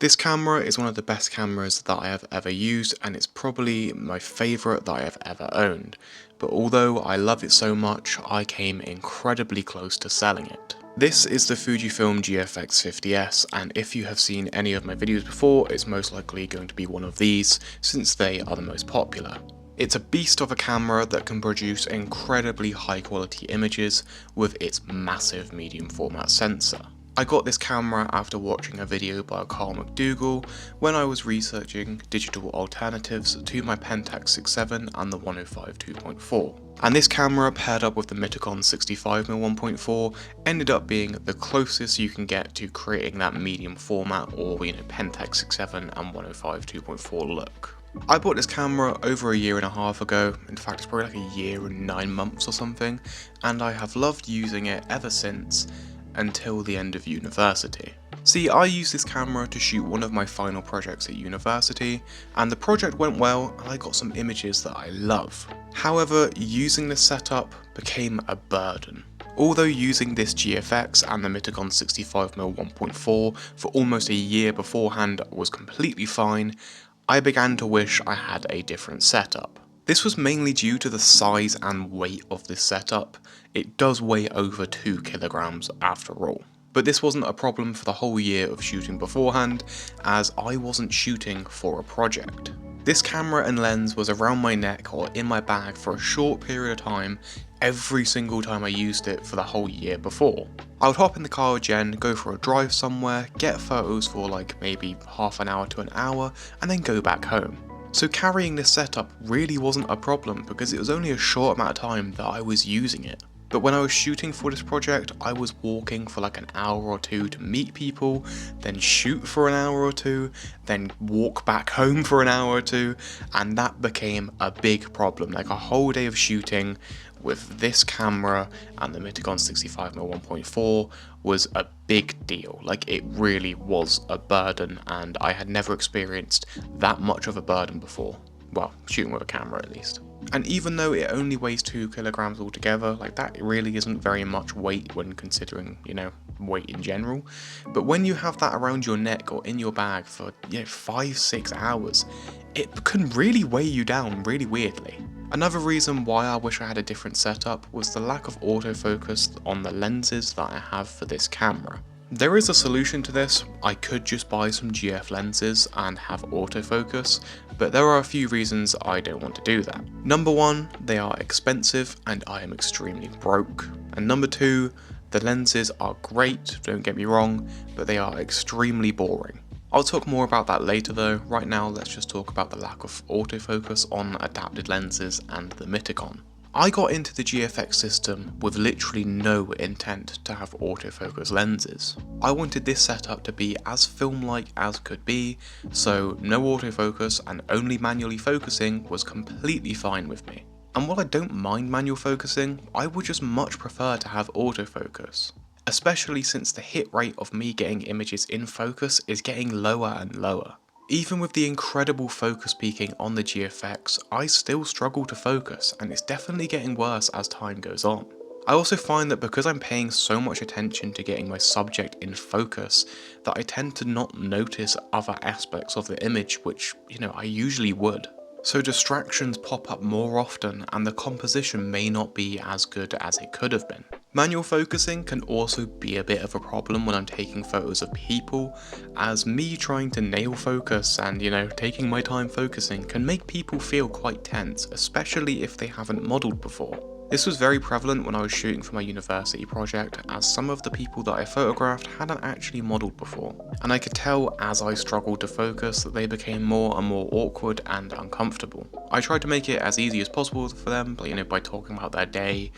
This camera is one of the best cameras that I have ever used, and it's probably my favourite that I have ever owned, but although I love it so much, I came incredibly close to selling it. This is the Fujifilm GFX 50S, and if you have seen any of my videos before, it's most likely going to be one of these, since they are the most popular. It's a beast of a camera that can produce incredibly high quality images with its massive medium format sensor. I got this camera after watching a video by Carl McDougall when I was researching digital alternatives to my Pentax 6.7 and the 105 2.4. And this camera paired up with the Mitakon 65mm 1.4 ended up being the closest you can get to creating that medium format or Pentax 6.7 and 105 2.4 look. I bought this camera over a year and a half ago, in fact it's probably like a year and 9 months or something, and I have loved using it ever since, until the end of university. See, I used this camera to shoot one of my final projects at university, and the project went well and I got some images that I love. However, using this setup became a burden. Although using this GFX and the Mitakon 65mm 1.4 for almost a year beforehand was completely fine, I began to wish I had a different setup. This was mainly due to the size and weight of this setup. It does weigh over 2 kilograms after all. But this wasn't a problem for the whole year of shooting beforehand, as I wasn't shooting for a project. This camera and lens was around my neck or in my bag for a short period of time every single time I used it for the whole year before. I would hop in the car with Jen, go for a drive somewhere, get photos for like maybe half an hour to an hour, and then go back home. So carrying this setup really wasn't a problem because it was only a short amount of time that I was using it. But when I was shooting for this project, I was walking for like an hour or two to meet people, then shoot for an hour or two, then walk back home for an hour or two, and that became a big problem. Like a whole day of shooting with this camera and the Mitakon 65mm 1.4 was a big deal. Like it really was a burden, and I had never experienced that much of a burden before. Well, shooting with a camera at least. And even though it only weighs 2 kilograms altogether, like that really isn't very much weight when considering, weight in general. But when you have that around your neck or in your bag for 5-6 hours, it can really weigh you down really weirdly. Another reason why I wish I had a different setup was the lack of autofocus on the lenses that I have for this camera. There is a solution to this. I could just buy some GF lenses and have autofocus, but there are a few reasons I don't want to do that. Number one, they are expensive and I am extremely broke. And number two, the lenses are great, don't get me wrong, but they are extremely boring. I'll talk more about that later though. Right now let's just talk about the lack of autofocus on adapted lenses and the Mitakon. I got into the GFX system with literally no intent to have autofocus lenses. I wanted this setup to be as film-like as could be, so no autofocus and only manually focusing was completely fine with me. And while I don't mind manual focusing, I would just much prefer to have autofocus. Especially since the hit rate of me getting images in focus is getting lower and lower. Even with the incredible focus peaking on the GFX, I still struggle to focus, and it's definitely getting worse as time goes on. I also find that because I'm paying so much attention to getting my subject in focus, that I tend to not notice other aspects of the image which, I usually would. So distractions pop up more often and the composition may not be as good as it could have been. Manual focusing can also be a bit of a problem when I'm taking photos of people, as me trying to nail focus and taking my time focusing can make people feel quite tense, especially if they haven't modelled before. This was very prevalent when I was shooting for my university project, as some of the people that I photographed hadn't actually modelled before, and I could tell as I struggled to focus that they became more and more awkward and uncomfortable. I tried to make it as easy as possible for them, by talking about their day,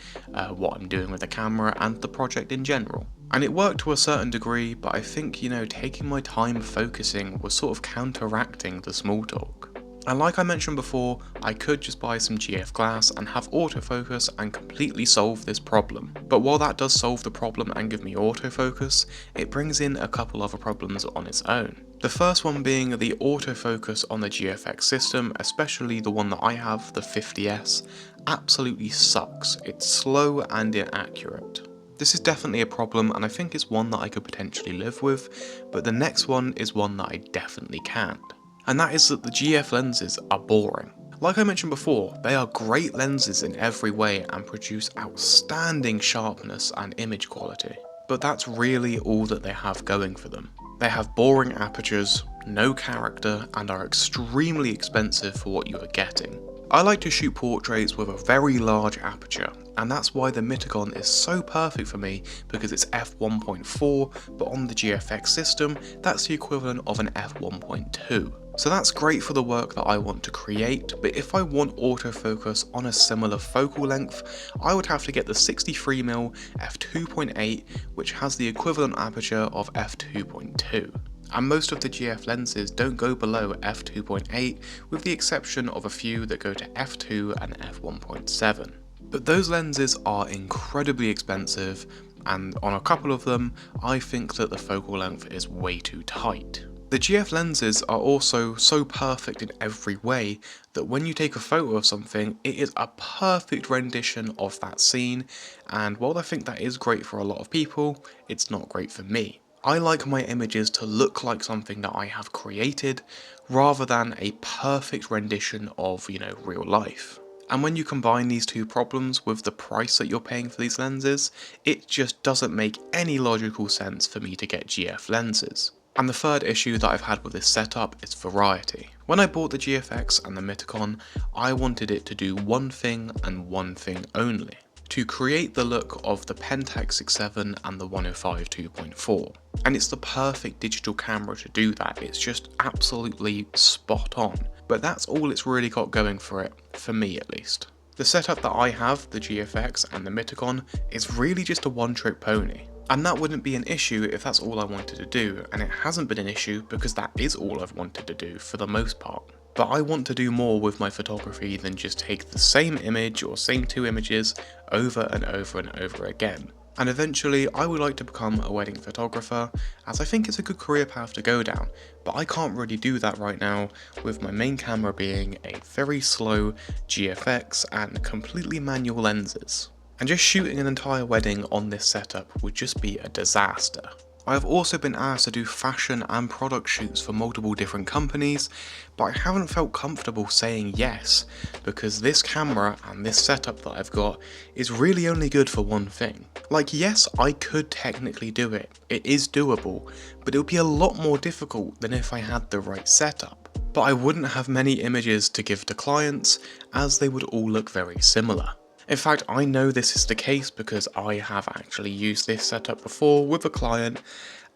what I'm doing with the camera, and the project in general. And it worked to a certain degree, but I think, taking my time focusing was sort of counteracting the small talk. And like I mentioned before, I could just buy some GF glass and have autofocus and completely solve this problem. But while that does solve the problem and give me autofocus, it brings in a couple other problems on its own. The first one being the autofocus on the GFX system, especially the one that I have, the 50S, absolutely sucks. It's slow and inaccurate. This is definitely a problem, and I think it's one that I could potentially live with, but the next one is one that I definitely can't. And that is that the GF lenses are boring. Like I mentioned before, they are great lenses in every way and produce outstanding sharpness and image quality. But that's really all that they have going for them. They have boring apertures, no character, and are extremely expensive for what you are getting. I like to shoot portraits with a very large aperture, and that's why the Mitakon is so perfect for me, because it's f1.4, but on the GFX system, that's the equivalent of an f1.2. So that's great for the work that I want to create, but if I want autofocus on a similar focal length, I would have to get the 63mm f2.8, which has the equivalent aperture of f2.2. And most of the GF lenses don't go below f2.8, with the exception of a few that go to f2 and f1.7. But those lenses are incredibly expensive, and on a couple of them, I think that the focal length is way too tight. The GF lenses are also so perfect in every way that when you take a photo of something, it is a perfect rendition of that scene, and while I think that is great for a lot of people, it's not great for me. I like my images to look like something that I have created, rather than a perfect rendition of, real life. And when you combine these two problems with the price that you're paying for these lenses, it just doesn't make any logical sense for me to get GF lenses. And the third issue that I've had with this setup is variety. When I bought the GFX and the Mitakon, I wanted it to do one thing and one thing only: to create the look of the Pentax 67 and the 105 2.4. And it's the perfect digital camera to do that, it's just absolutely spot on. But that's all it's really got going for it, for me at least. The setup that I have, the GFX and the Mitakon, is really just a one-trick pony. And that wouldn't be an issue if that's all I wanted to do, and it hasn't been an issue because that is all I've wanted to do for the most part. But I want to do more with my photography than just take the same image or same two images over and over and over again. And eventually I would like to become a wedding photographer, as I think it's a good career path to go down, but I can't really do that right now with my main camera being a very slow GFX and completely manual lenses. And just shooting an entire wedding on this setup would just be a disaster. I have also been asked to do fashion and product shoots for multiple different companies, but I haven't felt comfortable saying yes, because this camera and this setup that I've got is really only good for one thing. Like, yes, I could technically do it, it is doable, but it would be a lot more difficult than if I had the right setup. But I wouldn't have many images to give to clients, as they would all look very similar. In fact, I know this is the case because I have actually used this setup before with a client,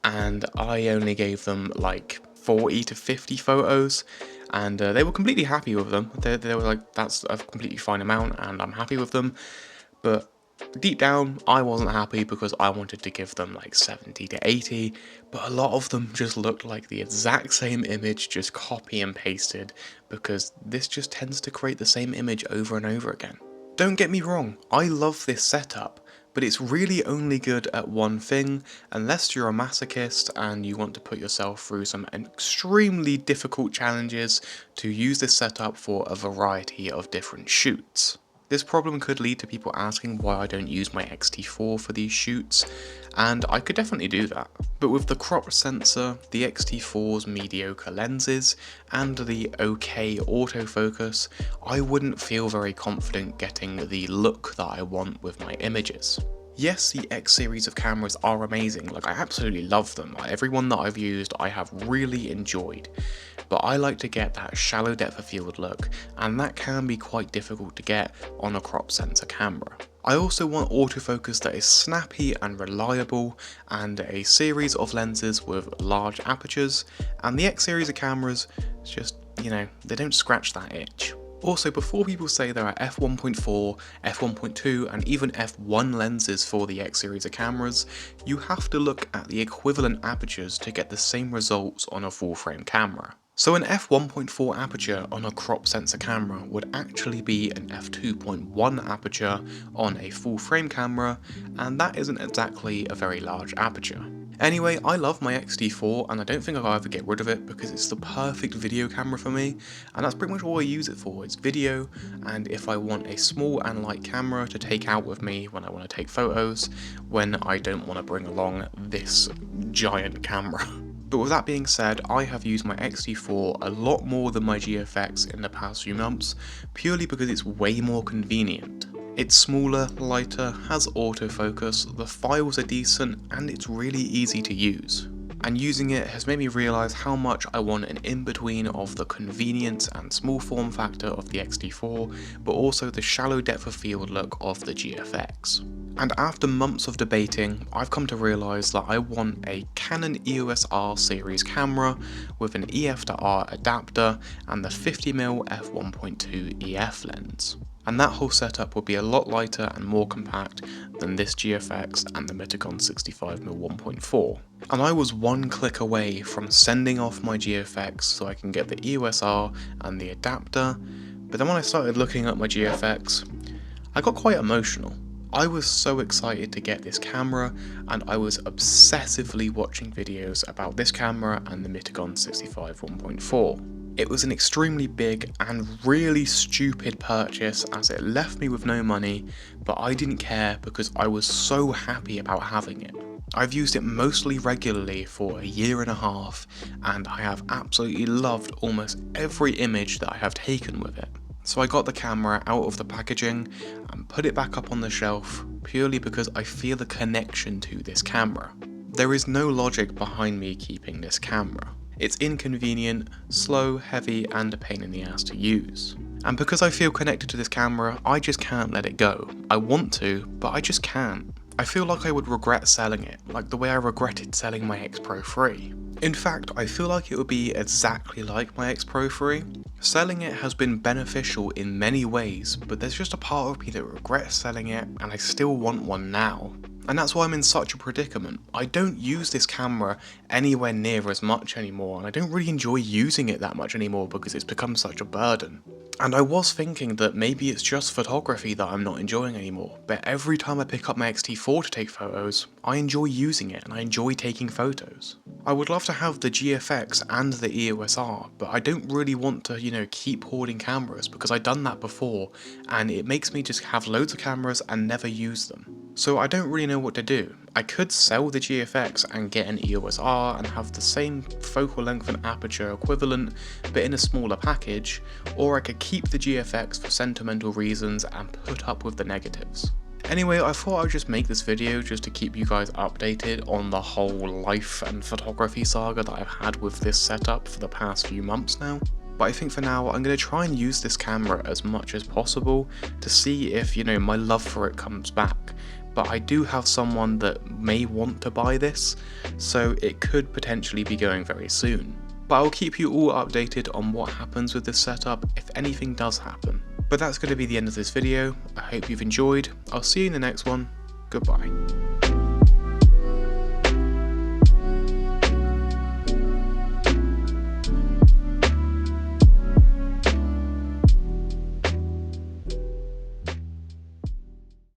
and I only gave them like 40 to 50 photos, and they were completely happy with them. They were like, that's a completely fine amount and I'm happy with them, but deep down I wasn't happy because I wanted to give them like 70 to 80, but a lot of them just looked like the exact same image, just copy and pasted, because this just tends to create the same image over and over again. Don't get me wrong, I love this setup, but it's really only good at one thing, unless you're a masochist and you want to put yourself through some extremely difficult challenges to use this setup for a variety of different shoots. This problem could lead to people asking why I don't use my X-T4 for these shoots, and I could definitely do that. But with the crop sensor, the X-T4's mediocre lenses, and the OK autofocus, I wouldn't feel very confident getting the look that I want with my images. Yes, the X series of cameras are amazing, like I absolutely love them, every one that I've used I have really enjoyed, but I like to get that shallow depth of field look, and that can be quite difficult to get on a crop sensor camera. I also want autofocus that is snappy and reliable, and a series of lenses with large apertures, and the X series of cameras just, they don't scratch that itch. Also, before people say there are f1.4, f1.2 and even f1 lenses for the X series of cameras, you have to look at the equivalent apertures to get the same results on a full frame camera. So an f1.4 aperture on a crop sensor camera would actually be an f2.1 aperture on a full frame camera, and that isn't exactly a very large aperture. Anyway, I love my X-T4 and I don't think I'll ever get rid of it because it's the perfect video camera for me, and that's pretty much all I use it for. It's video, and if I want a small and light camera to take out with me when I want to take photos, when I don't want to bring along this giant camera. But with that being said, I have used my X-T4 a lot more than my GFX in the past few months, purely because it's way more convenient. It's smaller, lighter, has autofocus, the files are decent, and it's really easy to use. And using it has made me realise how much I want an in-between of the convenience and small form factor of the X-T4, but also the shallow depth of field look of the GFX. And after months of debating, I've come to realise that I want a Canon EOS R series camera with an EF to R adapter and the 50mm f1.2 EF lens. And that whole setup will be a lot lighter and more compact than this GFX and the Mitakon 65mm 1.4. And I was one click away from sending off my GFX so I can get the EOS R and the adapter, but then when I started looking at my GFX, I got quite emotional. I was so excited to get this camera, and I was obsessively watching videos about this camera and the Mitakon 65 1.4. It was an extremely big and really stupid purchase as it left me with no money, but I didn't care because I was so happy about having it. I've used it mostly regularly for a year and a half, and I have absolutely loved almost every image that I have taken with it. So I got the camera out of the packaging and put it back up on the shelf purely because I feel a connection to this camera. There is no logic behind me keeping this camera. It's inconvenient, slow, heavy, and a pain in the ass to use. And because I feel connected to this camera, I just can't let it go. I want to, but I just can't. I feel like I would regret selling it, like the way I regretted selling my X Pro 3. In fact, I feel like it would be exactly like my X Pro 3. Selling it has been beneficial in many ways, but there's just a part of me that regrets selling it, and I still want one now. And that's why I'm in such a predicament. I don't use this camera anywhere near as much anymore, and I don't really enjoy using it that much anymore because it's become such a burden. And I was thinking that maybe it's just photography that I'm not enjoying anymore, but every time I pick up my X-T4 to take photos, I enjoy using it and I enjoy taking photos. I would love to have the GFX and the EOS R, but I don't really want to, keep hoarding cameras because I've done that before, and it makes me just have loads of cameras and never use them. So I don't really know what to do. I could sell the GFX and get an EOS R and have the same focal length and aperture equivalent, but in a smaller package, or I could keep the GFX for sentimental reasons and put up with the negatives. Anyway, I thought I'd just make this video just to keep you guys updated on the whole life and photography saga that I've had with this setup for the past few months now. But I think for now I'm going to try and use this camera as much as possible to see if, my love for it comes back. But I do have someone that may want to buy this, so it could potentially be going very soon. But I'll keep you all updated on what happens with this setup if anything does happen. But that's going to be the end of this video. I hope you've enjoyed. I'll see you in the next one. Goodbye.